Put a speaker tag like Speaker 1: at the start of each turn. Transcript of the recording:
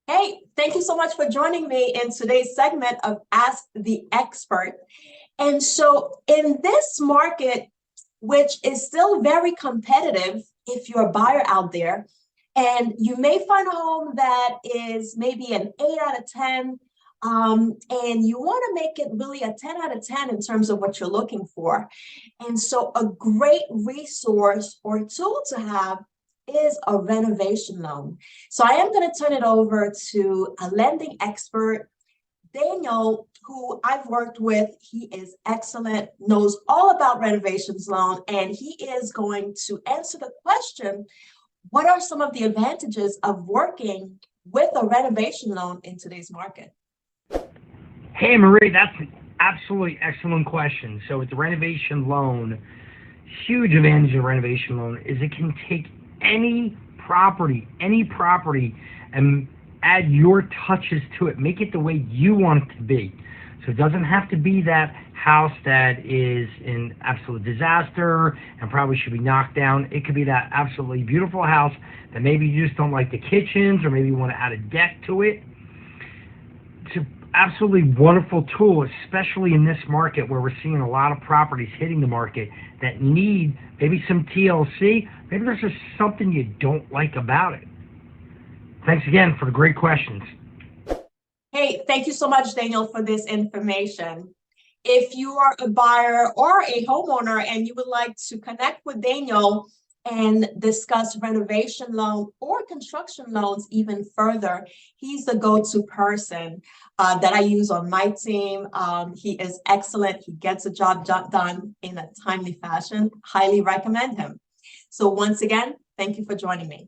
Speaker 1: Hey, thank you so much for joining me in today's segment of Ask the Expert. And so, in this market, which is still very competitive, if you're a buyer out there, and you may find a home that is maybe an 8 out of 10, and you want to make it really a 10 out of 10 in terms of what you're looking for. And so, a great resource or tool to have is a renovation loan. So I am going to turn it over to a lending expert, Daniel, who I've worked with. He is excellent, knows all about renovations loan, and he is going to answer the question, what are some of the advantages of working with a renovation loan in today's market?
Speaker 2: Hey, Marie, that's an absolutely excellent question. So with the renovation loan, huge advantage of renovation loan is it can take any property, and add your touches to it. Make it the way you want it to be. So it doesn't have to be that house that is in absolute disaster and probably should be knocked down. It could be that absolutely beautiful house that maybe you just don't like the kitchens, or maybe you want to add a deck to it. It's an absolutely wonderful tool, especially in this market where we're seeing a lot of properties hitting the market that need maybe some TLC. Maybe there's just something you don't like about it. Thanks again for the great questions.
Speaker 1: Hey, thank you so much, Daniel, for this information. If you are a buyer or a homeowner and you would like to connect with Daniel and discuss renovation loan or construction loans even further, he's the go-to person that I use on my team. He is excellent. He gets the job done in a timely fashion. Highly recommend him. So once again, thank you for joining me.